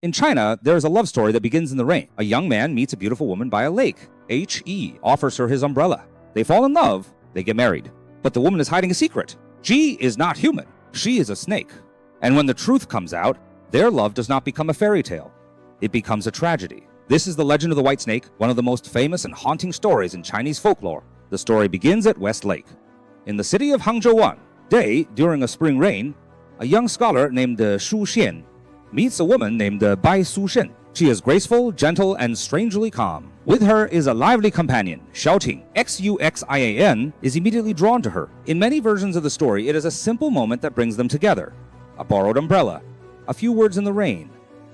In China, there is a love story that begins in the rain. A young man meets a beautiful woman by a lake. He offers her his umbrella. They fall in love, they get married. But the woman is hiding a secret. She is not human. She is a snake. And when the truth comes out, their love does not become a fairy tale. It becomes a tragedy. This is the legend of the white snake, one of the most famous and haunting stories in Chinese folklore. The story begins at West Lake. In the city of Hangzhou, day during a spring rain, a young scholar named Shu Xian meets a woman named Bai Su-shen. She is graceful, gentle, and strangely calm. With her is a lively companion, Xiaoting. Xuxian is immediately drawn to her. In many versions of the story, it is a simple moment that brings them together. A borrowed umbrella, a few words in the rain,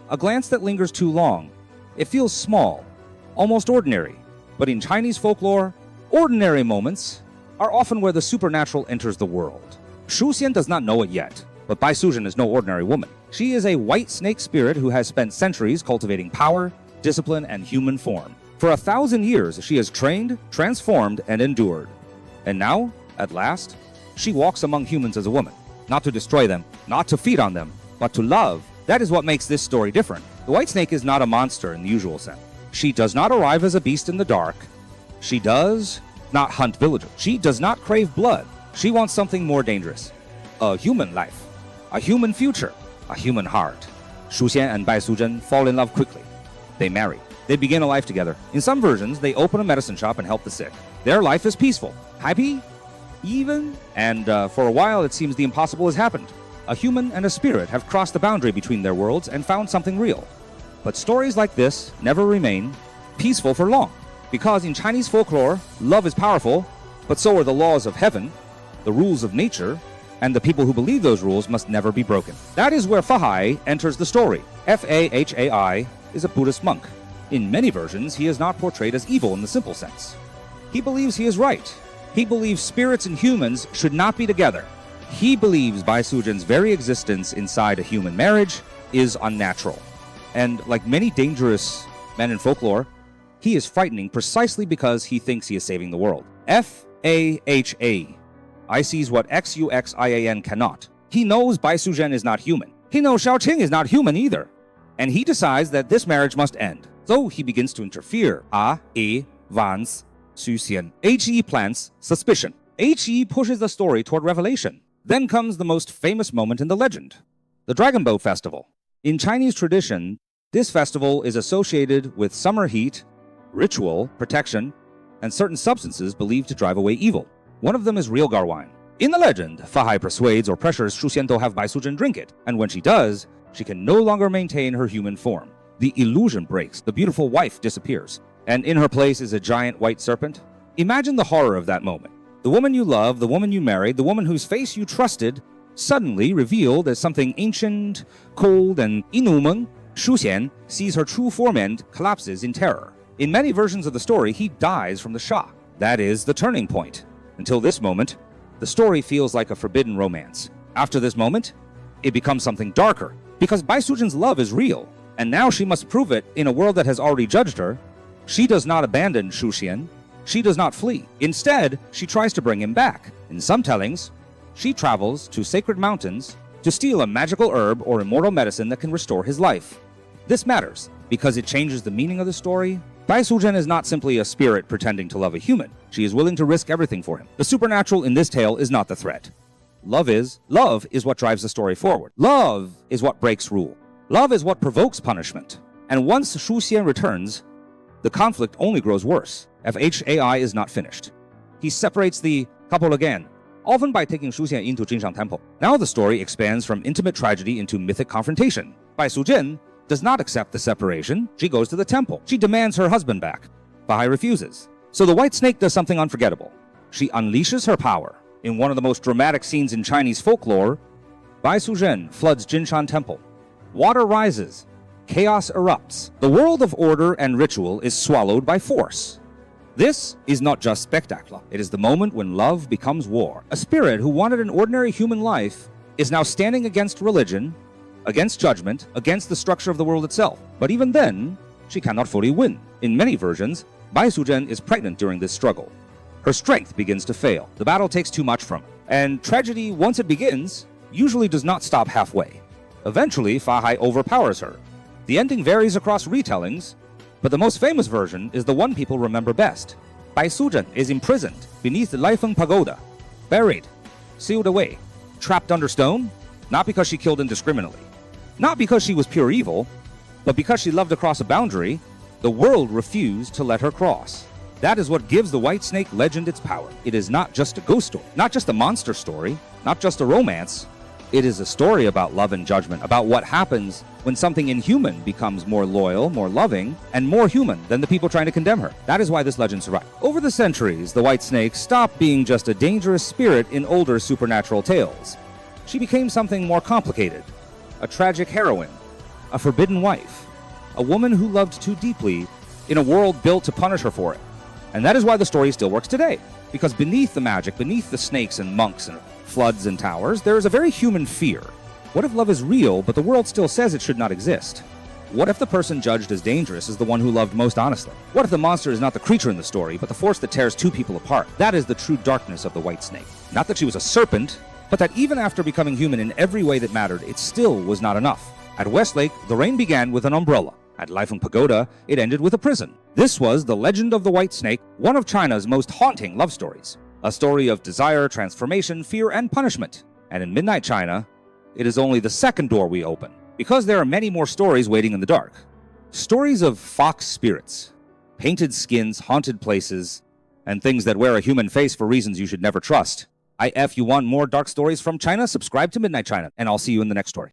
a glance that lingers too long. It feels small, almost ordinary. But in Chinese folklore, ordinary moments are often where the supernatural enters the world. Shu Xian does not know it yet, but Bai Su-shen is no ordinary woman. She is a white snake spirit who has spent centuries cultivating power, discipline, and human form. For 1,000 years, she has trained, transformed, and endured. And now, at last, she walks among humans as a woman. Not to destroy them, not to feed on them, but to love. That is what makes this story different. The white snake is not a monster in the usual sense. She does not arrive as a beast in the dark. She does not hunt villagers. She does not crave blood. She wants something more dangerous. A human life. A human future. A human heart. Shu Xian and Bai Su-shen fall in love quickly. They marry. They begin a life together. In some versions, they open a medicine shop and help the sick. Their life is peaceful, happy, even, and for a while it seems the impossible has happened. A human and a spirit have crossed the boundary between their worlds and found something real. But stories like this never remain peaceful for long. Because in Chinese folklore, love is powerful, but so are the laws of heaven, the rules of nature, and the people who believe those rules must never be broken. That is where Fahai enters the story. Fahai is a Buddhist monk. In many versions, he is not portrayed as evil in the simple sense. He believes he is right. He believes spirits and humans should not be together. He believes Bai Su-shen's very existence inside a human marriage is unnatural. And like many dangerous men in folklore, he is frightening precisely because he thinks he is saving the world. Faha. I sees what Xuxian cannot. He knows Bai Su-shen is not human. He knows Xiaoting is not human either. And he decides that this marriage must end. So he begins to interfere. Vans, Su-xian. He plants suspicion. He pushes the story toward revelation. Then comes the most famous moment in the legend. The Dragon Boat Festival. In Chinese tradition, this festival is associated with summer heat, ritual, protection, and certain substances believed to drive away evil. One of them is real gar wine. In the legend, Fahai persuades or pressures Shu Xian to have Bai Su-shen drink it, and when she does, she can no longer maintain her human form. The illusion breaks, the beautiful wife disappears, and in her place is a giant white serpent. Imagine the horror of that moment. The woman you love, the woman you married, the woman whose face you trusted, suddenly revealed as something ancient, cold, and inhuman. Shu Xian sees her true form and collapses in terror. In many versions of the story, he dies from the shock. That is the turning point. Until this moment, the story feels like a forbidden romance. After this moment, it becomes something darker, because Bai Su-shen's love is real, and now she must prove it in a world that has already judged her. She does not abandon Shu Xian. She does not flee. Instead, she tries to bring him back. In some tellings, she travels to sacred mountains to steal a magical herb or immortal medicine that can restore his life. This matters, because it changes the meaning of the story. Bai Su-shen is not simply a spirit pretending to love a human. She is willing to risk everything for him. The supernatural in this tale is not the threat. Love is what drives the story forward. Love is what breaks rule. Love is what provokes punishment. And once Shu Xian returns, the conflict only grows worse. Fhai is not finished. He separates the couple again, often by taking Shu Xian into Jinshan Temple. Now the story expands from intimate tragedy into mythic confrontation. Bai Su-shen does not accept the separation. She goes to the temple. She demands her husband back. Fahai refuses. So the white snake does something unforgettable. She unleashes her power. In one of the most dramatic scenes in Chinese folklore, Bai Su-shen floods Jinshan Temple. Water rises. Chaos erupts. The world of order and ritual is swallowed by force. This is not just spectacle. It is the moment when love becomes war. A spirit who wanted an ordinary human life is now standing against religion, against judgment, against the structure of the world itself. But even then, she cannot fully win. In many versions, Bai Su-shen is pregnant during this struggle. Her strength begins to fail. The battle takes too much from her. And tragedy, once it begins, usually does not stop halfway. Eventually, Fahai overpowers her. The ending varies across retellings, but the most famous version is the one people remember best. Bai Suzhen is imprisoned beneath the Laifeng Pagoda, buried, sealed away, trapped under stone, not because she killed indiscriminately, not because she was pure evil, but because she loved to cross a boundary the world refused to let her cross. That is what gives the White Snake legend its power. It is not just a ghost story, not just a monster story, not just a romance. It is a story about love and judgment, about what happens when something inhuman becomes more loyal, more loving, and more human than the people trying to condemn her. That is why this legend survived. Over the centuries, the White Snake stopped being just a dangerous spirit in older supernatural tales. She became something more complicated, a tragic heroine, a forbidden wife, a woman who loved too deeply in a world built to punish her for it. And that is why the story still works today. Because beneath the magic, beneath the snakes and monks and floods and towers, there is a very human fear. What if love is real, but the world still says it should not exist? What if the person judged as dangerous is the one who loved most honestly? What if the monster is not the creature in the story, but the force that tears two people apart? That is the true darkness of the White Snake. Not that she was a serpent, but that even after becoming human in every way that mattered, it still was not enough. At Westlake, the reign began with an umbrella. At Laifeng Pagoda, it ended with a prison. This was The Legend of the White Snake, one of China's most haunting love stories. A story of desire, transformation, fear, and punishment. And in Midnight China, it is only the second door we open, because there are many more stories waiting in the dark. Stories of fox spirits, painted skins, haunted places, and things that wear a human face for reasons you should never trust. If you want more dark stories from China, subscribe to Midnight China, and I'll see you in the next story.